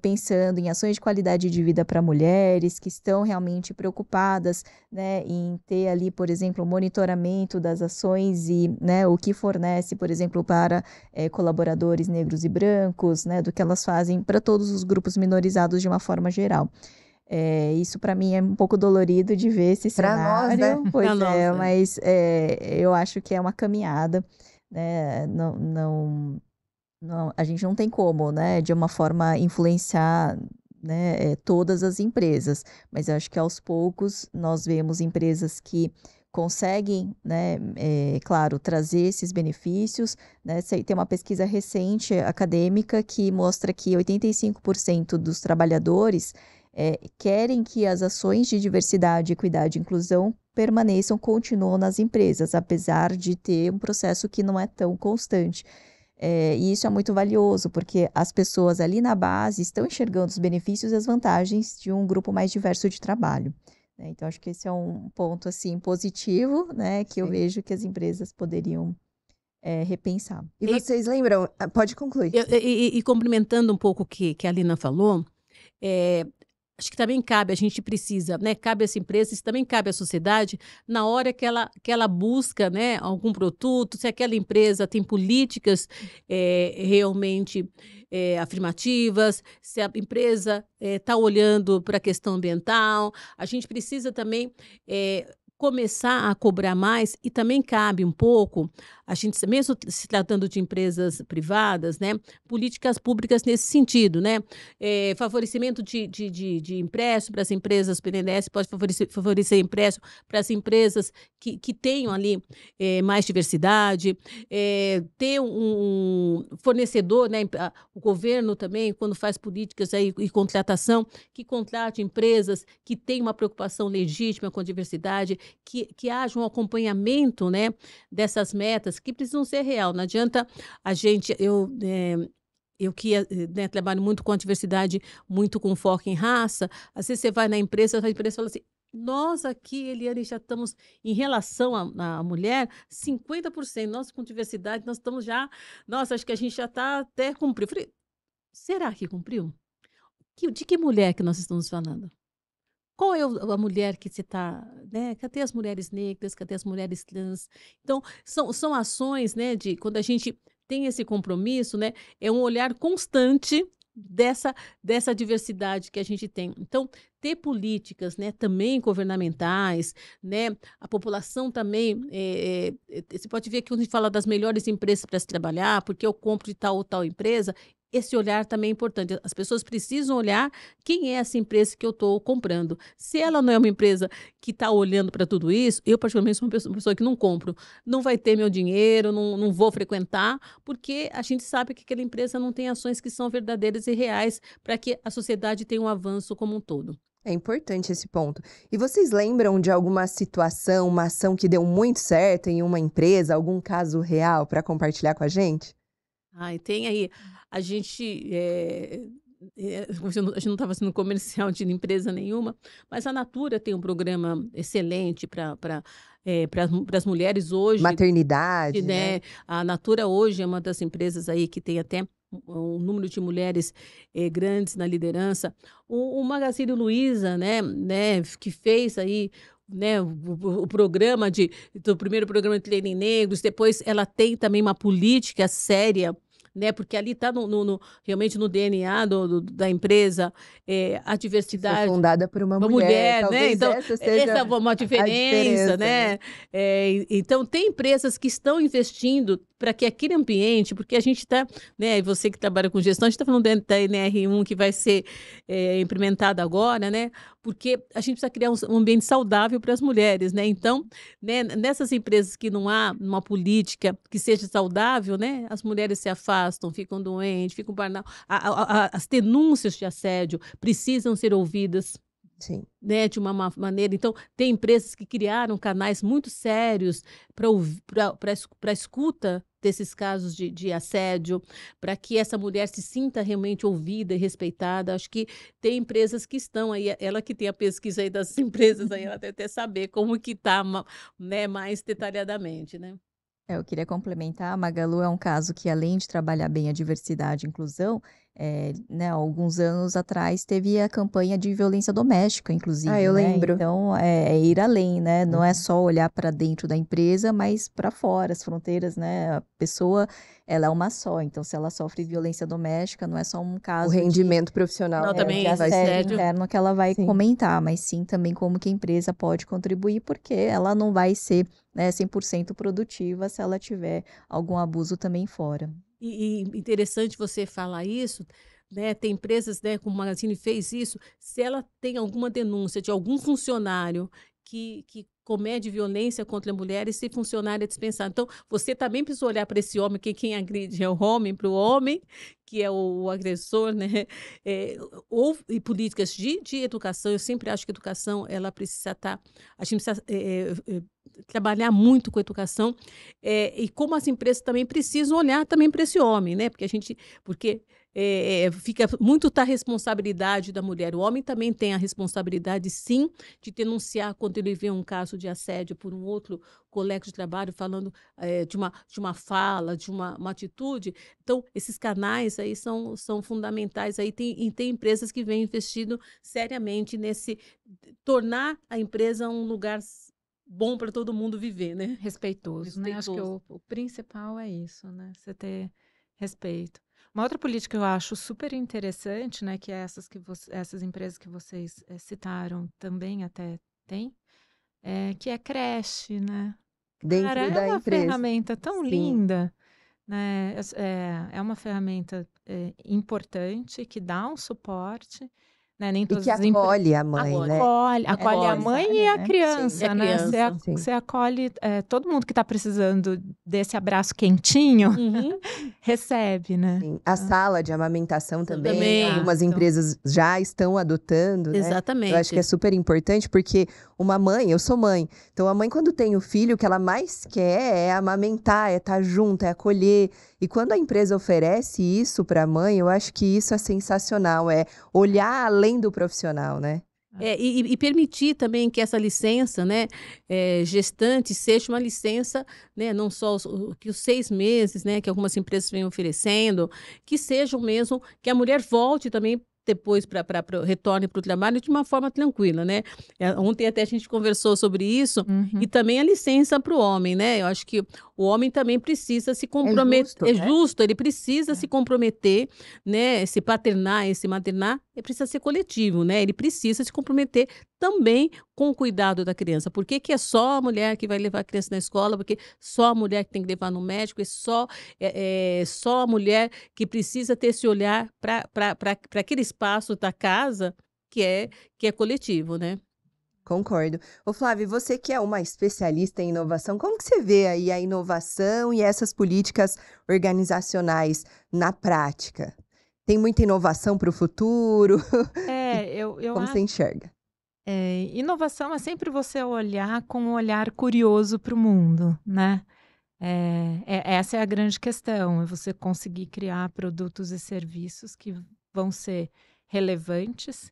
pensando em ações de qualidade de vida para mulheres, que estão realmente preocupadas, né, em ter ali, por exemplo, o monitoramento das ações e, né, o que fornece, por exemplo, para colaboradores negros e brancos, né, do que elas fazem para todos os grupos minorizados de uma forma geral. Isso para mim é um pouco dolorido de ver esse Pra nós, cenário, né? pois Pra nós, é, é. mas eu acho que é uma caminhada, né? A gente não tem como, né, de uma forma influenciar, né, todas as empresas, mas eu acho que aos poucos nós vemos empresas que conseguem, né, claro, trazer esses benefícios, né? Tem uma pesquisa recente acadêmica que mostra que 85% dos trabalhadores querem que as ações de diversidade, equidade e inclusão permaneçam, continuam nas empresas, apesar de ter um processo que não é tão constante. E isso é muito valioso, porque as pessoas ali na base estão enxergando os benefícios e as vantagens de um grupo mais diverso de trabalho, né? Então, acho que esse é um ponto, assim, positivo, né, que eu Sim. vejo que as empresas poderiam repensar. E vocês lembram? Pode concluir. E complementando um pouco o que a Lina falou, acho que também cabe, a gente precisa, né? Cabe às empresas, também cabe à sociedade, na hora que ela busca, né, algum produto, se aquela empresa tem políticas realmente afirmativas, se a empresa está olhando para a questão ambiental, a gente precisa também começar a cobrar mais, e também cabe um pouco, a gente, mesmo se tratando de empresas privadas, né, políticas públicas nesse sentido, né, favorecimento de empréstimo para as empresas, BNDES pode favorecer empréstimo para as empresas que tenham ali mais diversidade, ter um fornecedor, né, o governo também, quando faz políticas aí, e contratação, que contrate empresas que tenham uma preocupação legítima com a diversidade, que haja um acompanhamento, né, dessas metas que precisam ser real. Não adianta a gente, eu que né, trabalho muito com a diversidade, muito com foco em raça, às vezes você vai na empresa, a empresa fala assim: nós aqui, Eliane, já estamos, em relação à mulher, 50%. Nós, com diversidade, nós estamos já, nossa, acho que a gente já está até cumpriu. Eu falei: será que cumpriu? De que mulher que nós estamos falando? Qual é a mulher que você está, né? Cadê as mulheres negras? Cadê as mulheres trans? Então, são ações, né, de quando a gente tem esse compromisso, né, é um olhar constante dessa diversidade que a gente tem. Então, ter políticas, né, também governamentais, né, a população também, você pode ver que quando a gente fala das melhores empresas para se trabalhar, porque eu compro de tal ou tal empresa, esse olhar também é importante. As pessoas precisam olhar quem é essa empresa que eu estou comprando. Se ela não é uma empresa que está olhando para tudo isso, eu particularmente sou uma pessoa que não compro, não vai ter meu dinheiro, não vou frequentar, porque a gente sabe que aquela empresa não tem ações que são verdadeiras e reais para que a sociedade tenha um avanço como um todo. É importante esse ponto. E vocês lembram de alguma situação, uma ação que deu muito certo em uma empresa, algum caso real para compartilhar com a gente? E tem aí, a gente, a gente não está fazendo comercial de empresa nenhuma, mas a Natura tem um programa excelente para as mulheres hoje, Maternidade, né? né? A Natura hoje é uma das empresas aí que tem até um número de mulheres grandes na liderança. O Magazine Luiza, né, que fez aí, né, o programa do primeiro programa de Training Negros, depois ela tem também uma política séria, né? Porque ali está realmente no DNA da empresa a diversidade. Foi fundada por uma mulher, né? Então, essa seja é uma diferença, né? Então, tem empresas que estão investindo para que aquele ambiente, porque a gente está, né? Você que trabalha com gestão, a gente está falando da NR1 que vai ser implementada agora, né? Porque a gente precisa criar um ambiente saudável para as mulheres, né? Então, né, nessas empresas que não há uma política que seja saudável, né? As mulheres se afastam, ficam doentes, ficam burnout. As denúncias de assédio precisam ser ouvidas. Sim. Né, de uma maneira. Então, tem empresas que criaram canais muito sérios para escuta desses casos de assédio, para que essa mulher se sinta realmente ouvida e respeitada. Acho que tem empresas que estão aí, ela que tem a pesquisa aí das empresas, aí ela deve até saber como que está, né, mais detalhadamente, né? Eu queria complementar, a Magalu é um caso que, além de trabalhar bem a diversidade e inclusão, né, alguns anos atrás teve a campanha de violência doméstica, inclusive. Eu né? lembro. Então, é ir além, né? Não é só olhar para dentro da empresa, mas para fora, as fronteiras, né? A pessoa, ela é uma só. Então, se ela sofre violência doméstica, não é só um caso O rendimento profissional Não, também de assédio interno que ela vai comentar, mas sim também como que a empresa pode contribuir, porque ela não vai ser, né, 100% produtiva se ela tiver algum abuso também fora. E interessante você falar isso, né? Tem empresas, né, como a Magazine fez isso, se ela tem alguma denúncia de algum funcionário que comete violência contra a mulher, esse funcionário é dispensado. Então, você também precisa olhar para esse homem, que quem agride é o homem, para o homem, que é o agressor, né? E políticas de educação, eu sempre acho que a educação, ela precisa estar, a gente precisa trabalhar muito com a educação, e como as empresas também precisam olhar também para esse homem, né? Porque fica muito da responsabilidade da mulher. O homem também tem a responsabilidade, sim, de denunciar quando ele vê um caso de assédio por um outro colega de trabalho falando de uma fala, de uma atitude. Então, esses canais aí são fundamentais. Aí tem empresas que vêm investindo seriamente nesse tornar a empresa um lugar bom para todo mundo viver, né? Respeitoso, né? Acho que o principal é isso, né? Você ter respeito. Uma outra política que eu acho super interessante, né? Que é essas empresas que vocês citaram também até têm, que é creche, né? Dentro Cara, da é uma empresa. ferramenta tão linda, né? É uma ferramenta importante que dá um suporte, né? Nem todas que as acolhe a mãe, né? Acolhe a mãe e a criança, Sim, né? Você acolhe todo mundo que está precisando desse abraço quentinho, recebe, né? Sim. A sala de amamentação também, algumas empresas já estão adotando, né? Exatamente. Eu acho que é super importante, porque uma mãe, eu sou mãe, então a mãe quando tem o filho, o que ela mais quer é amamentar, é estar junto, é acolher. E quando a empresa oferece isso para a mãe, eu acho que isso é sensacional, é olhar além do profissional, né? E permitir também que essa licença, né, gestante, seja uma licença, né, não só que os 6 meses, né, que algumas empresas vêm oferecendo, que sejam mesmo, que a mulher volte também depois retorne para o trabalho de uma forma tranquila, né? Ontem até a gente conversou sobre isso, e também a licença para o homem, né? Eu acho que o homem também precisa se comprometer. É justo, ele precisa se comprometer, né? Esse paternar, esse maternar, ele precisa ser coletivo, né? Ele precisa se comprometer também com o cuidado da criança. Por que é só a mulher que vai levar a criança na escola? Porque só a mulher que tem que levar no médico, só a mulher que precisa ter esse olhar para aquele espaço da casa que é coletivo, né? Concordo. Ô Flávia, você que é uma especialista em inovação, como que você vê aí a inovação e essas políticas organizacionais na prática? Tem muita inovação para o futuro? Como você enxerga? Inovação é sempre você olhar com um olhar curioso para o mundo, né? Essa é a grande questão, é você conseguir criar produtos e serviços que vão ser relevantes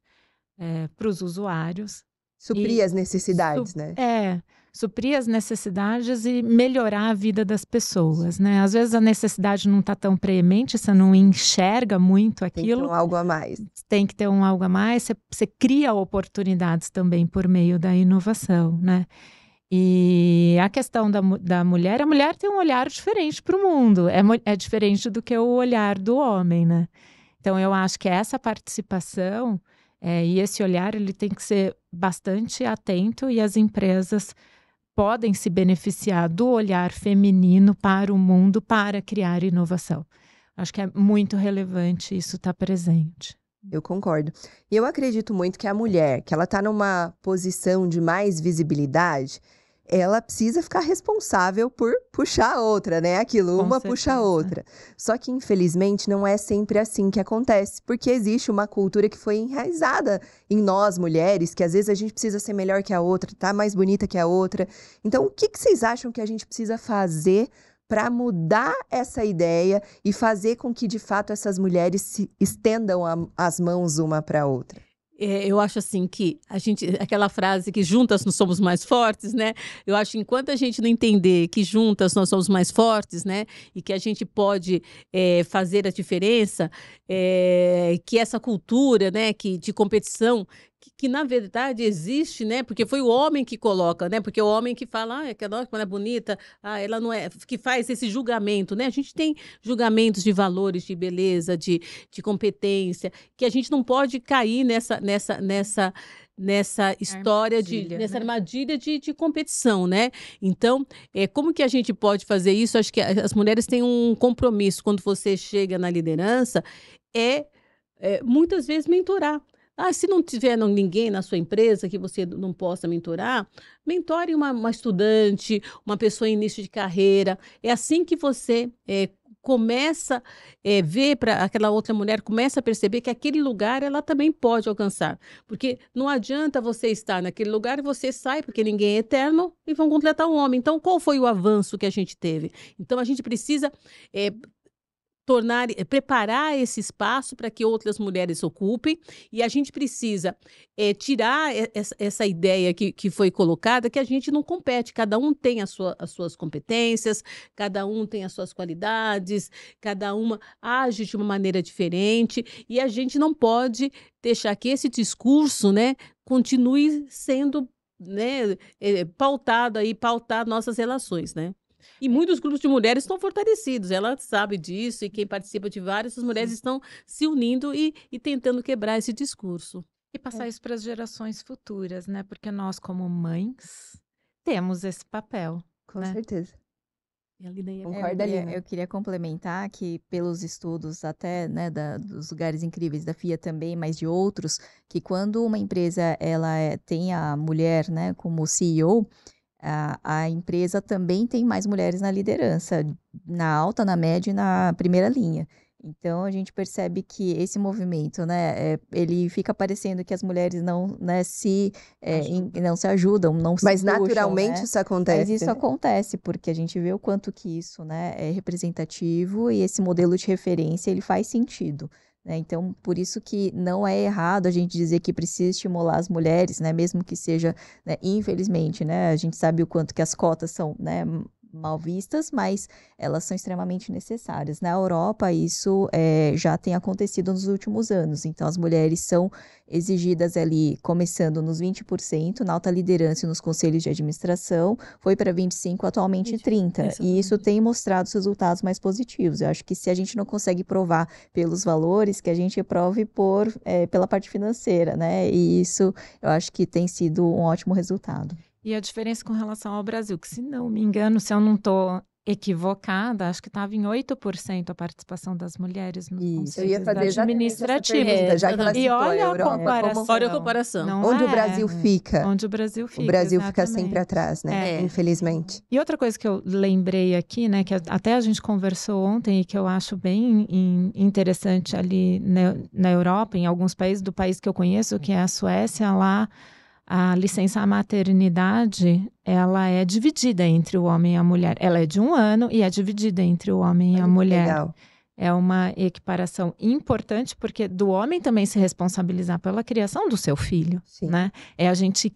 para os usuários. Suprir as necessidades, né? Suprir as necessidades e melhorar a vida das pessoas, né? Às vezes a necessidade não está tão preemente, você não enxerga muito aquilo. Tem que ter um algo a mais. Tem que ter um algo a mais, você cria oportunidades também por meio da inovação, né? E a questão da mulher, a mulher tem um olhar diferente para o mundo, é diferente do que o olhar do homem, né? Então, eu acho que essa participação e esse olhar, ele tem que ser bastante atento, e as empresas podem se beneficiar do olhar feminino para o mundo para criar inovação. Acho que é muito relevante isso estar presente. Eu concordo. E eu acredito muito que a mulher, que ela está numa posição de mais visibilidade, ela precisa ficar responsável por puxar a outra, né? Aquilo, Com uma puxa a certeza. outra. Só que, infelizmente, não é sempre assim que acontece, porque existe uma cultura que foi enraizada em nós, mulheres, que às vezes a gente precisa ser melhor que a outra, tá mais bonita que a outra. Então, o que vocês acham que a gente precisa fazer para mudar essa ideia e fazer com que, de fato, essas mulheres se estendam as mãos uma para a outra? Eu acho assim que aquela frase que juntas nós somos mais fortes, né? Eu acho que enquanto a gente não entender que juntas nós somos mais fortes, né? E que a gente pode fazer a diferença, que essa cultura, né? De competição, que na verdade existe, né? Porque foi o homem que coloca, né? Porque o homem que fala, aquela mulher é bonita, ela não é, que faz esse julgamento, né? A gente tem julgamentos de valores, de beleza, de competência, que a gente não pode cair nessa história nessa armadilha de competição, né? Então, como que a gente pode fazer isso? Acho que as mulheres têm um compromisso quando você chega na liderança, muitas vezes mentorar. Se não tiver ninguém na sua empresa que você não possa mentorar, mentore uma estudante, uma pessoa em início de carreira. É assim que você começa a ver para aquela outra mulher, começa a perceber que aquele lugar ela também pode alcançar. Porque não adianta você estar naquele lugar e você sai, porque ninguém é eterno, e vão completar um homem. Então, qual foi o avanço que a gente teve? Então, a gente precisa preparar esse espaço para que outras mulheres ocupem, e a gente precisa tirar essa ideia que foi colocada, que a gente não compete, cada um tem as suas competências, cada um tem as suas qualidades, cada uma age de uma maneira diferente, e a gente não pode deixar que esse discurso, né, continue sendo, né, pautar nossas relações, né? E muitos grupos de mulheres estão fortalecidos, ela sabe disso, e quem participa de vários, as mulheres estão se unindo e tentando quebrar esse discurso. E passar isso para as gerações futuras, né? Porque nós, como mães, temos esse papel. Com né? certeza. Concorda, eu queria complementar que pelos estudos até, né, dos lugares incríveis da FIA também, mas de outros, que quando uma empresa ela tem a mulher, né, como CEO, a empresa também tem mais mulheres na liderança, na alta, na média e na primeira linha. Então, a gente percebe que esse movimento, né, ele fica parecendo que as mulheres não, né, não se ajudam, não se Mas puxam, naturalmente né? isso acontece. Mas isso acontece, porque a gente vê o quanto que isso, né, é representativo, e esse modelo de referência, ele faz sentido. Então, por isso que não é errado a gente dizer que precisa estimular as mulheres, né? Mesmo que seja, né, infelizmente, né? A gente sabe o quanto que as cotas são, né, mal vistas, mas elas são extremamente necessárias. Na Europa, isso já tem acontecido nos últimos anos. Então, as mulheres são exigidas ali, começando nos 20%, na alta liderança e nos conselhos de administração, foi para 25%, atualmente 30%. E isso tem mostrado os resultados mais positivos. Eu acho que se a gente não consegue provar pelos valores, que a gente prove pela parte financeira, né? E isso, eu acho que tem sido um ótimo resultado. E a diferença com relação ao Brasil, que se não me engano, se eu não estou equivocada, acho que estava em 8% a participação das mulheres nos conselhos administrativos. Já que ela e olha a comparação. Olha a comparação. Onde o Brasil fica. Onde o Brasil fica. O Brasil exatamente. fica sempre atrás, né? Infelizmente. E outra coisa que eu lembrei aqui, né, que até a gente conversou ontem e que eu acho bem interessante ali na Europa, em alguns países, do país que eu conheço, que é a Suécia, lá a licença maternidade, ela é dividida entre o homem e a mulher. Ela é de 1 ano e é dividida entre o homem e a mulher. Legal. É uma equiparação importante, porque do homem também se responsabilizar pela criação do seu filho, Sim. né? É a gente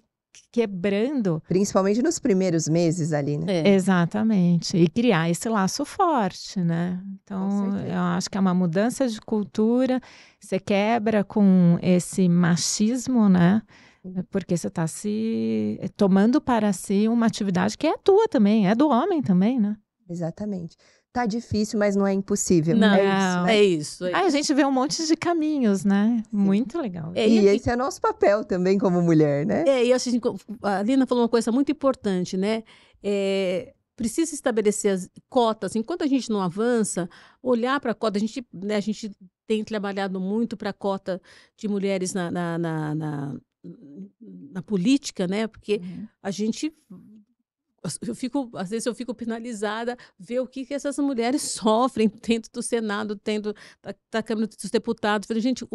quebrando... Principalmente nos primeiros meses ali, né? Exatamente. E criar esse laço forte, né? Então, eu acho que é uma mudança de cultura. Você quebra com esse machismo, né? Porque você está tomando para si uma atividade que é tua também, é do homem também, né? Exatamente. Tá difícil, mas não é impossível. Não, É isso, né? é isso. A gente vê um monte de caminhos, né? Muito legal. E esse é nosso papel também como mulher, né? E assim, a Lina falou uma coisa muito importante, né? Precisa estabelecer as cotas. Enquanto a gente não avança, olhar para a cota. A gente tem trabalhado muito para a cota de mulheres na política, né? Porque a gente... às vezes eu fico penalizada ver o que essas mulheres sofrem dentro do Senado, dentro da Câmara dos Deputados. Falei, gente,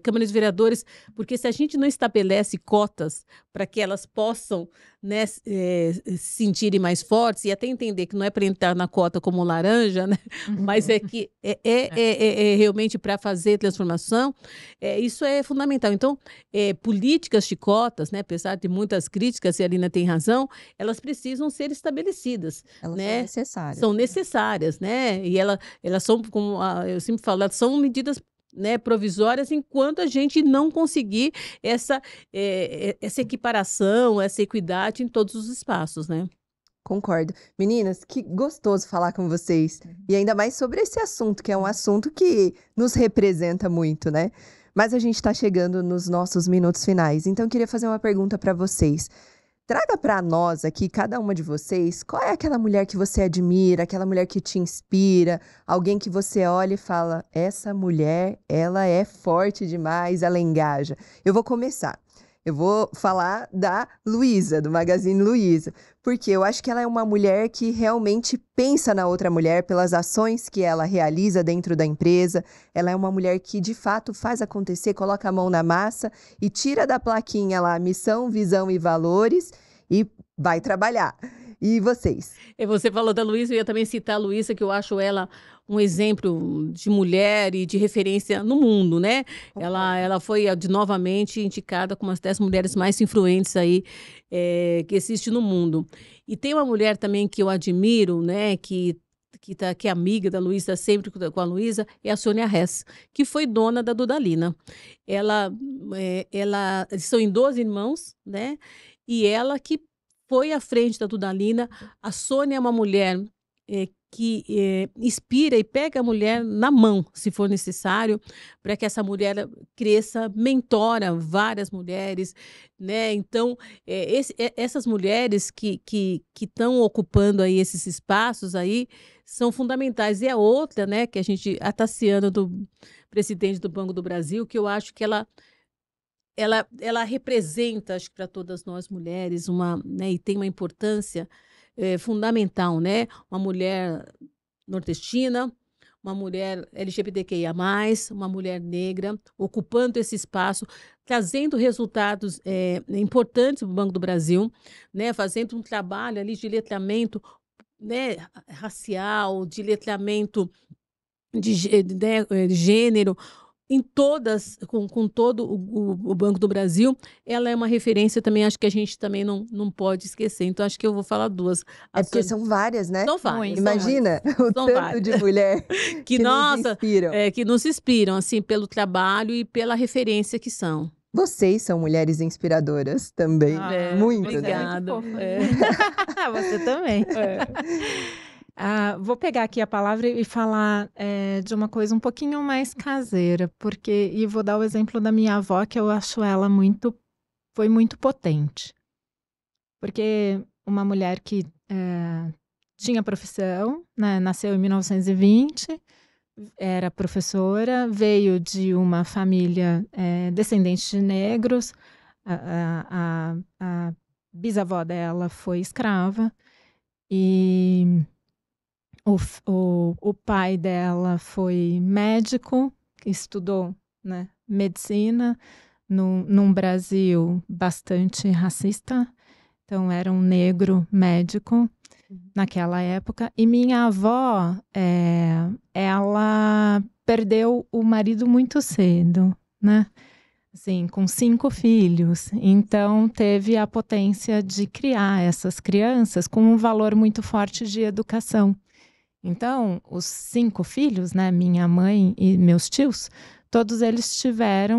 Câmara dos Vereadores, porque se a gente não estabelece cotas para que elas possam, né, se sentirem mais fortes e até entender que não é para entrar na cota como laranja, né, mas é que realmente para fazer transformação, isso é fundamental. Então, políticas de cotas, né, apesar de muitas críticas, e a Alina tem razão, elas precisam ser estabelecidas. Elas né? são necessárias. São necessárias, né? E elas são, como eu sempre falo, elas são medidas, né, provisórias, enquanto a gente não conseguir essa equiparação, essa equidade em todos os espaços, né? Concordo. Meninas, que gostoso falar com vocês. E ainda mais sobre esse assunto, que é um assunto que nos representa muito, né? Mas a gente está chegando nos nossos minutos finais. Então, eu queria fazer uma pergunta para vocês. Traga para nós aqui, cada uma de vocês, qual é aquela mulher que você admira, aquela mulher que te inspira, alguém que você olha e fala, essa mulher, ela é forte demais, ela engaja. Eu vou começar. Eu vou falar da Luísa, do Magazine Luiza, porque eu acho que ela é uma mulher que realmente pensa na outra mulher pelas ações que ela realiza dentro da empresa. Ela é uma mulher que, de fato, faz acontecer, coloca a mão na massa e tira da plaquinha lá missão, visão e valores e vai trabalhar. E vocês? Você falou da Luísa, eu ia também citar a Luísa, que eu acho ela um exemplo de mulher e de referência no mundo, né? Ela foi novamente indicada como uma das 10 mulheres mais influentes aí que existe no mundo. E tem uma mulher também que eu admiro, né? Que é amiga da Luísa, sempre com a Luísa, é a Sônia Hess, que foi dona da Dudalina. Eles são em 12 irmãos, né? E ela que foi à frente da Dudalina. A Sônia é uma mulher que inspira e pega a mulher na mão, se for necessário, para que essa mulher cresça, mentora várias mulheres, né? Então, essas mulheres que estão ocupando aí esses espaços aí são fundamentais. E a outra, né, que a Taciana, presidente do Banco do Brasil, que eu acho que ela representa, acho que para todas nós mulheres, né, e tem uma importância fundamental, né? Uma mulher nordestina, uma mulher LGBTQIA+, uma mulher negra, ocupando esse espaço, trazendo resultados importantes para o Banco do Brasil, né? Fazendo um trabalho ali de letramento, né, racial, de letramento de gênero, em todas, com todo o Banco do Brasil. Ela é uma referência também, acho que a gente também não pode esquecer. Então, acho que eu vou falar duas. Porque são várias, né? São várias. Imagina o tanto várias. de mulher que nos inspiram. Que nos inspiram, assim, pelo trabalho e pela referência que são. Vocês são mulheres inspiradoras também. Muito, obrigada. né? Você também. Vou pegar aqui a palavra e falar de uma coisa um pouquinho mais caseira, e vou dar o exemplo da minha avó, que eu acho ela foi muito potente. Porque uma mulher que tinha profissão, né, nasceu em 1920, era professora, veio de uma família descendente de negros, a bisavó dela foi escrava, e o pai dela foi médico, estudou, né, medicina num Brasil bastante racista. Então, era um negro médico naquela época. E minha avó, ela perdeu o marido muito cedo, né? Assim, com 5 filhos. Então, teve a potência de criar essas crianças com um valor muito forte de educação. Então, os 5 filhos, né, minha mãe e meus tios, todos eles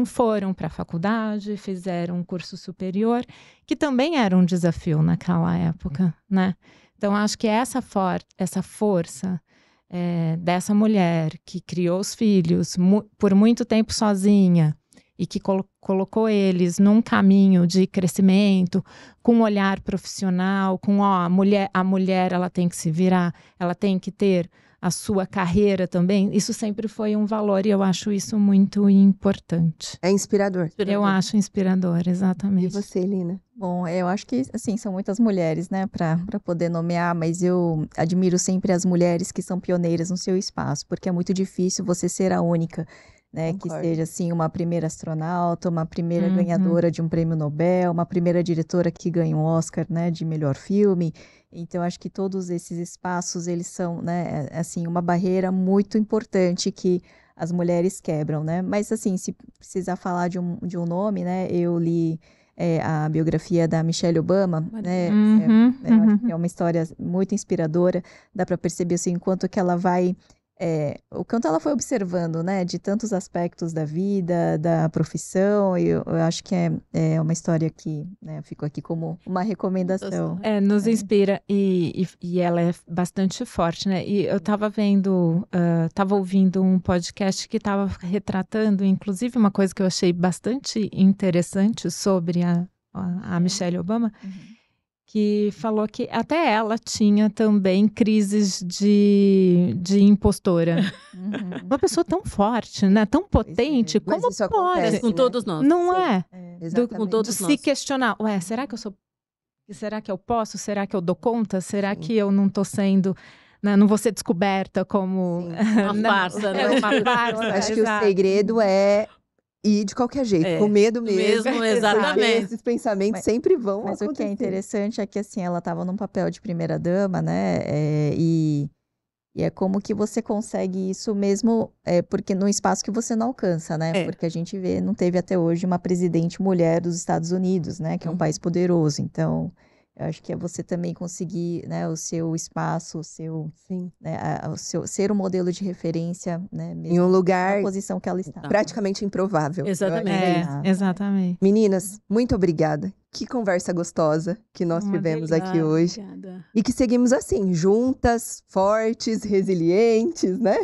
foram para a faculdade, fizeram um curso superior, que também era um desafio naquela época, né? Então, acho que essa força dessa mulher que criou os filhos por muito tempo sozinha e que colocou eles num caminho de crescimento, com um olhar profissional, a mulher ela tem que se virar, ela tem que ter a sua carreira também, isso sempre foi um valor e eu acho isso muito importante. É inspirador. Eu acho inspirador, exatamente. E você, Lina? Bom, eu acho que, assim, são muitas mulheres, né, para poder nomear, mas eu admiro sempre as mulheres que são pioneiras no seu espaço, porque é muito difícil você ser a única, né, que seja, assim, uma primeira astronauta, uma primeira ganhadora de um prêmio Nobel, uma primeira diretora que ganha um Oscar, né, de melhor filme. Então, acho que todos esses espaços, eles são, né, assim, uma barreira muito importante que as mulheres quebram, né? Mas, assim, se precisar falar de um nome, né, eu li a biografia da Michelle Obama, né? Eu acho que é uma história muito inspiradora, dá para perceber, assim, o quanto ela foi observando, né, de tantos aspectos da vida, da profissão, e eu acho que é uma história que, né, ficou aqui como uma recomendação. Nos inspira e ela é bastante forte, né? E eu estava ouvindo um podcast que estava retratando, inclusive, uma coisa que eu achei bastante interessante sobre a Michelle Obama, que falou que até ela tinha também crises de impostora. Uma pessoa tão forte, né? Tão potente, como Mas isso pode? acontece, Com todos nós. Não Sim, é? Com todos Se nós. questionar, será que eu sou... Será que eu posso? Será que eu dou conta? Será que eu não estou sendo... Não vou ser descoberta como... Uma farsa, né? Uma farsa, Acho que o exato. segredo é ir de qualquer jeito, com medo mesmo. Mesmo, exatamente. Esses pensamentos sempre vão Mas acontecer. o que é interessante é que, assim, ela estava num papel de primeira-dama, né? E é como que você consegue isso mesmo, porque num espaço que você não alcança, né? Porque a gente não teve até hoje uma presidente mulher dos Estados Unidos, né? Que é um país poderoso. Então, eu acho que é você também conseguir, né, o seu espaço, ser um modelo de referência, né? Mesmo em um lugar na posição que ela está. praticamente improvável. Exatamente. Exatamente. Meninas, muito obrigada. Que conversa gostosa que nós tivemos aqui hoje. Obrigada. E que seguimos assim, juntas, fortes, resilientes, né?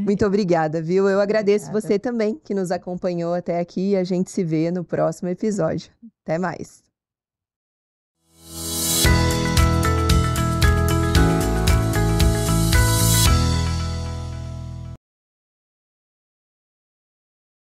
Muito obrigada, viu? Eu agradeço você também que nos acompanhou até aqui e a gente se vê no próximo episódio. Até mais.